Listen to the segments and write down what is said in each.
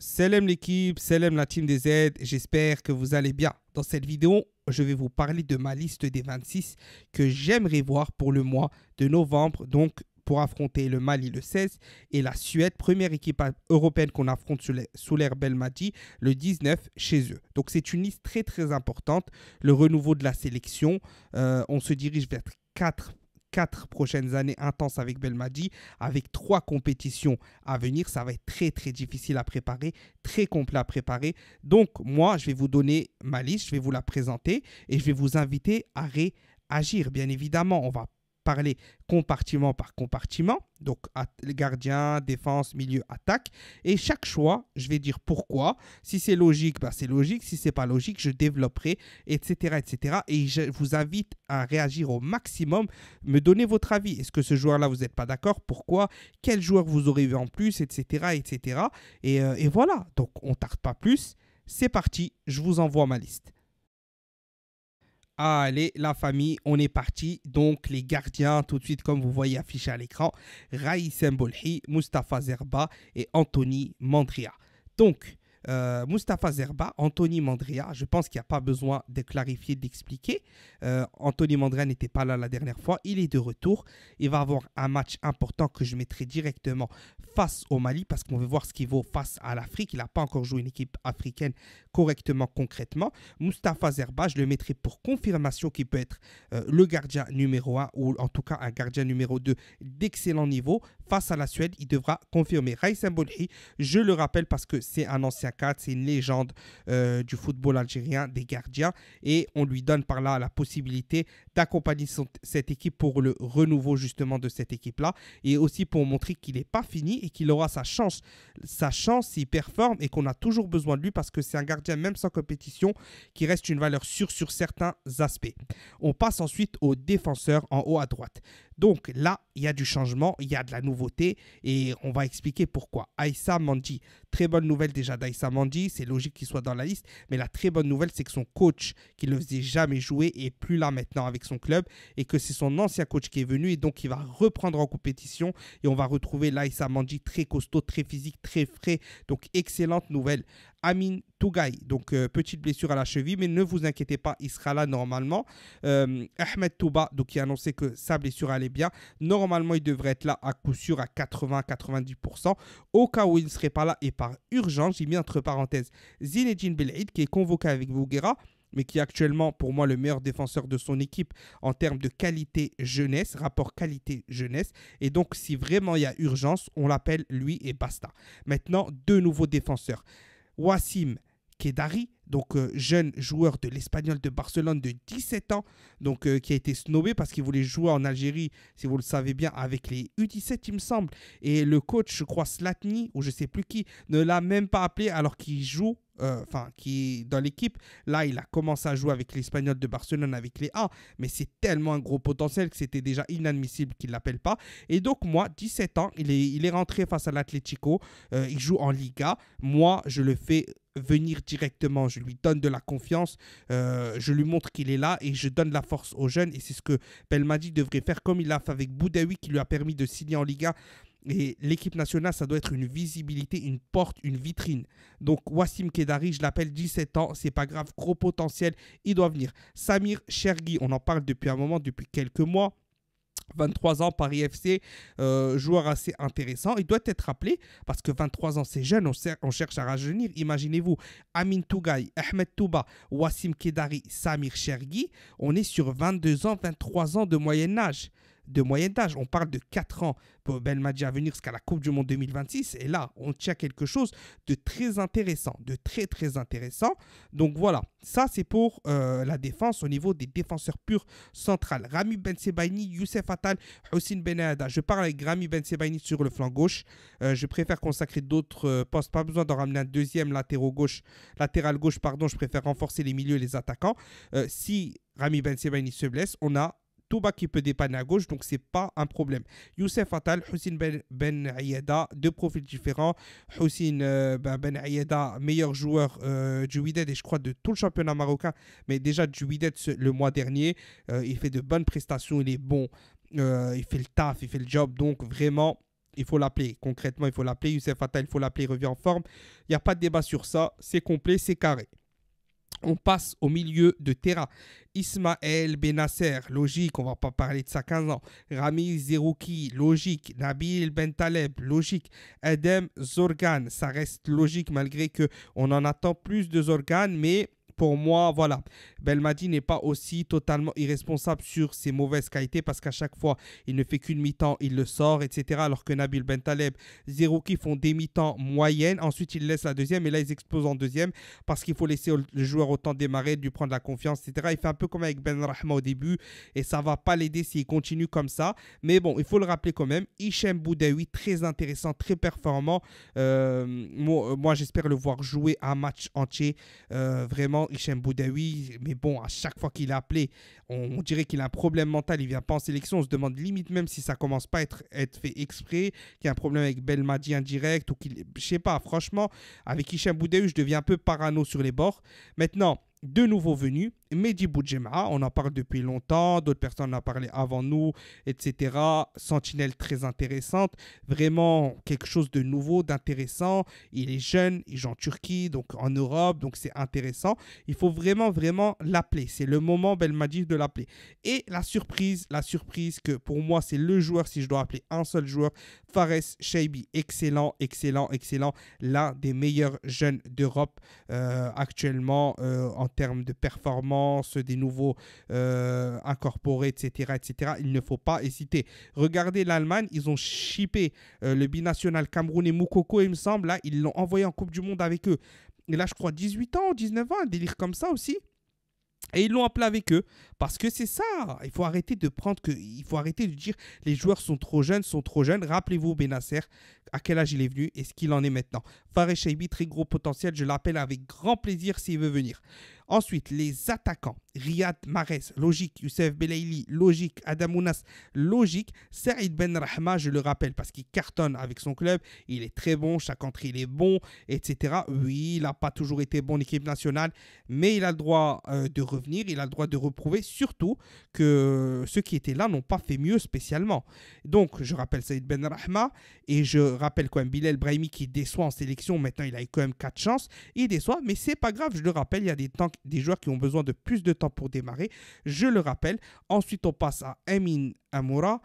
Salam l'équipe, salam la team des Z, j'espère que vous allez bien. Dans cette vidéo, je vais vous parler de ma liste des 26 que j'aimerais voir pour le mois de novembre, donc pour affronter le Mali le 16 et la Suède, première équipe européenne qu'on affronte sous l'ère Belmadi, le 19 chez eux. Donc c'est une liste très très importante, le renouveau de la sélection, on se dirige vers 4 prochaines années intenses avec Belmadi, avec 3 compétitions à venir. Ça va être très très difficile à préparer, très complet à préparer. Donc moi, je vais vous donner ma liste, je vais vous la présenter et je vais vous inviter à réagir. Bien évidemment, on va parler compartiment par compartiment, donc gardien, défense, milieu, attaque. Et chaque choix, je vais dire pourquoi. Si c'est logique, bah c'est logique. Si c'est pas logique, je développerai, etc., etc. Et je vous invite à réagir au maximum, me donner votre avis. Est-ce que ce joueur-là, vous n'êtes pas d'accord? Pourquoi? Quel joueur vous aurez vu en plus, etc., etc. Et voilà, donc on ne tarde pas plus. C'est parti, je vous envoie ma liste. Allez, la famille, on est parti. Donc, les gardiens, tout de suite, comme vous voyez affiché à l'écran, Raïssem Bolhi, Mustapha Zerba et Anthony Mandria. Donc, Mustapha Zerba, Anthony Mandria, je pense qu'il n'y a pas besoin de clarifier, d'expliquer. Anthony Mandria n'était pas là la dernière fois, il est de retour. Il va avoir un match important que je mettrai directement face au Mali parce qu'on veut voir ce qu'il vaut face à l'Afrique. Il n'a pas encore joué une équipe africaine correctement, concrètement. Mustapha Zerba, je le mettrai pour confirmation qu'il peut être le gardien numéro 1 ou en tout cas un gardien numéro 2 d'excellent niveau. Face à la Suède, il devra confirmer. Raïssem Bolhi, je le rappelle parce que c'est un ancien cadre, c'est une légende du football algérien, des gardiens, et on lui donne par là la possibilité d'accompagner cette équipe pour le renouveau justement de cette équipe-là, et aussi pour montrer qu'il n'est pas fini et qu'il aura sa chance s'il performe et qu'on a toujours besoin de lui parce que c'est un gardien même sans compétition qui reste une valeur sûre sur certains aspects. On passe ensuite aux défenseurs en haut à droite. Donc là, il y a du changement, il y a de la nouveauté et on va expliquer pourquoi. Aïssa Mandi, très bonne nouvelle déjà d'Aïssa Mandi, c'est logique qu'il soit dans la liste, mais la très bonne nouvelle, c'est que son coach qui ne le faisait jamais jouer est plus là maintenant avec son club et que c'est son ancien coach qui est venu et donc il va reprendre en compétition et on va retrouver l'Aïssa Mandi très costaud, très physique, très frais, donc excellente nouvelle. Amin Tougaï, donc petite blessure à la cheville, mais ne vous inquiétez pas, il sera là normalement. Ahmed Touba, donc qui a annoncé que sa blessure allait bien. Normalement, il devrait être là à coup sûr à 80-90%. Au cas où il ne serait pas là et par urgence, j'ai mis entre parenthèses Zinedine Belhaïd qui est convoqué avec Voguera, mais qui est actuellement pour moi le meilleur défenseur de son équipe en termes de qualité jeunesse, rapport qualité-jeunesse. Et donc, si vraiment il y a urgence, on l'appelle lui et basta. Maintenant, 2 nouveaux défenseurs. Wassim Kedari, donc jeune joueur de l'Espagnol de Barcelone de 17 ans, donc qui a été snobé parce qu'il voulait jouer en Algérie, si vous le savez bien, avec les U17 il me semble. Et le coach, je crois Slatni, ou je ne sais plus qui, ne l'a même pas appelé alors qu'il joue, qui est dans l'équipe. Là, il a commencé à jouer avec l'Espagnol de Barcelone, avec les A, mais c'est tellement un gros potentiel que c'était déjà inadmissible qu'il ne l'appelle pas. Et donc moi, 17 ans, il est rentré face à l'Atlético, il joue en Liga. Moi, je le fais venir directement, je lui donne de la confiance, je lui montre qu'il est là et je donne la force aux jeunes et c'est ce que Belmadi devrait faire comme il l'a fait avec Boudaoui qui lui a permis de signer en Liga. Et l'équipe nationale, ça doit être une visibilité, une porte, une vitrine. Donc Wassim Kedari, je l'appelle 17 ans, c'est pas grave, gros potentiel, il doit venir. Samir Chergui, on en parle depuis un moment, depuis quelques mois. 23 ans, Paris FC, joueur assez intéressant. Il doit être rappelé parce que 23 ans, c'est jeune, on cherche à rajeunir. Imaginez-vous, Amin Tougaï, Ahmed Touba, Wassim Kedari, Samir Chergui, on est sur 22 ans, 23 ans de moyen âge. On parle de 4 ans pour Belmadi à venir jusqu'à la Coupe du Monde 2026. Et là, on tient quelque chose de très intéressant, de très très intéressant. Donc voilà, ça c'est pour la défense au niveau des défenseurs purs centrales. Rami Ben Sebaini, Youssef Attal, Houssine Benaada. Je parle avec Rami Ben Sebaini sur le flanc gauche. Je préfère consacrer d'autres postes. Pas besoin d'en ramener un deuxième latéral gauche. Je préfère renforcer les milieux et les attaquants. Si Rami Ben Sebaini se blesse, on a Touba qui peut dépanner à gauche, donc c'est pas un problème. Youssef Attal, Houssine Ben Aïeda, 2 profils différents. Houssine Ben Aïeda, meilleur joueur du Wydad et je crois de tout le championnat marocain, mais déjà du Wydad le mois dernier. Il fait de bonnes prestations, il est bon, il fait le taf, il fait le job, donc vraiment Il faut l'appeler. Concrètement, il faut l'appeler. Youssef Atta, il faut l'appeler. Il revient en forme. Il n'y a pas de débat sur ça. C'est complet, c'est carré. On passe au milieu de terrain. Ismaël Benasser, logique, on ne va pas parler de ça 15 ans. Ramiz Zerouki, logique. Nabil Bentaleb, logique. Adem Zorgan, ça reste logique malgré qu'on en attend plus de Zorgan, mais pour moi, voilà, Belmadi n'est pas aussi totalement irresponsable sur ses mauvaises qualités parce qu'à chaque fois, il ne fait qu'une mi-temps, il le sort, etc. Alors que Nabil Bentaleb, Zerouki font des mi-temps moyennes. Ensuite, il laisse la deuxième et là, ils explosent en deuxième parce qu'il faut laisser le joueur autant démarrer, lui prendre la confiance, etc. Il fait un peu comme avec Ben Rahma au début et ça ne va pas l'aider s'il continue comme ça. Mais bon, il faut le rappeler quand même. Hichem Boudaoui, très intéressant, très performant. Moi, j'espère le voir jouer un match entier. Vraiment, Hichem Boudaoui, mais bon, à chaque fois qu'il est appelé, on dirait qu'il a un problème mental, il vient pas en sélection, on se demande limite même si ça commence pas à être fait exprès, qu'il y a un problème avec Belmadi indirect, ou qu'il, je sais pas, franchement, avec Hichem Boudaoui, je deviens un peu parano sur les bords. Maintenant, de nouveaux venus, Mehdi Boudjema, on en parle depuis longtemps, d'autres personnes en ont parlé avant nous, etc. Sentinelle très intéressante, vraiment quelque chose de nouveau, d'intéressant. Il est jeune, il joue en Turquie, donc en Europe, donc c'est intéressant. Il faut vraiment, vraiment l'appeler. C'est le moment, Belmadi, de l'appeler. Et la surprise que pour moi, c'est le joueur, si je dois appeler un seul joueur, Fares Chaibi. Excellent, excellent, excellent. L'un des meilleurs jeunes d'Europe actuellement en termes de performance, des nouveaux incorporés, etc., etc. Il ne faut pas hésiter. Regardez l'Allemagne, ils ont shippé le binational camerounais Moukoko, il me semble. Là, ils l'ont envoyé en Coupe du Monde avec eux. Et là, je crois 18 ans, 19 ans, un délire comme ça aussi. Et ils l'ont appelé avec eux parce que c'est ça. Il faut arrêter de dire les joueurs sont trop jeunes. Rappelez-vous Benasser, à quel âge il est venu et ce qu'il en est maintenant. Fares Chaibi, très gros potentiel. Je l'appelle avec grand plaisir s'il veut venir. Ensuite, les attaquants. Riyad Mahrez, logique. Youssef Belaïli, logique. Adamounas, logique. Saïd Ben Rahma, je le rappelle, parce qu'il cartonne avec son club. Il est très bon. Chaque entrée, il est bon, etc. Oui, il n'a pas toujours été bon en équipe nationale, mais il a le droit de revenir. Il a le droit de reprouver. Surtout que ceux qui étaient là n'ont pas fait mieux spécialement. Donc, je rappelle Saïd Ben Rahma. Et je rappelle quand même Bilal Brahimi qui déçoit en sélection. Maintenant, il a eu quand même 4 chances. Il déçoit, mais c'est pas grave. Je le rappelle, il y a des joueurs qui ont besoin de plus de temps pour démarrer. Je le rappelle. Ensuite, on passe à Amin Amoura.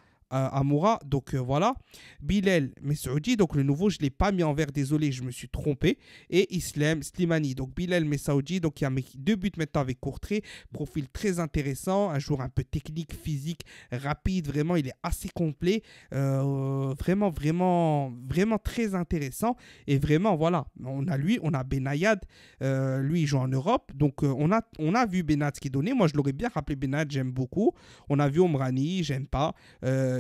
Donc voilà. Bilal Messaoudi, donc le nouveau, je ne l'ai pas mis en vert, désolé, je me suis trompé. Et Islam Slimani, donc Bilal Messaoudi, donc il y a 2 buts maintenant avec Courtrai, profil très intéressant, un joueur un peu technique, physique, rapide, vraiment, il est assez complet, vraiment, vraiment, vraiment très intéressant. Et vraiment, voilà, on a lui, on a Benayad, lui il joue en Europe, donc on a vu Benad ce qu'il donnait, moi je l'aurais bien rappelé Benad, j'aime beaucoup. On a vu Omrani, j'aime pas.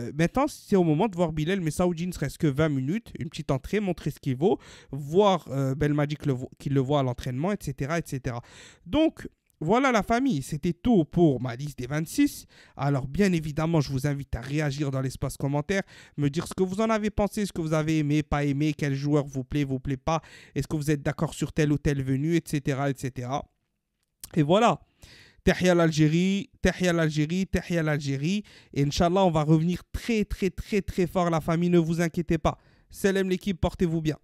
Maintenant, c'est au moment de voir Bilal Messaoudi, ne serait-ce que 20 minutes, une petite entrée, montrer ce qu'il vaut, voir Belmadi qu'il le voit à l'entraînement, etc., etc. Donc, voilà la famille, c'était tout pour ma liste des 26. Alors, bien évidemment, je vous invite à réagir dans l'espace commentaire, me dire ce que vous en avez pensé, ce que vous avez aimé, pas aimé, quel joueur vous plaît pas, est-ce que vous êtes d'accord sur tel ou tel venu, etc., etc. Et voilà. Tahia l'Algérie, Tahia l'Algérie, Tahia l'Algérie. Et Inch'Allah, on va revenir très, très, très, très fort, la famille. Ne vous inquiétez pas. Salam l'équipe, portez-vous bien.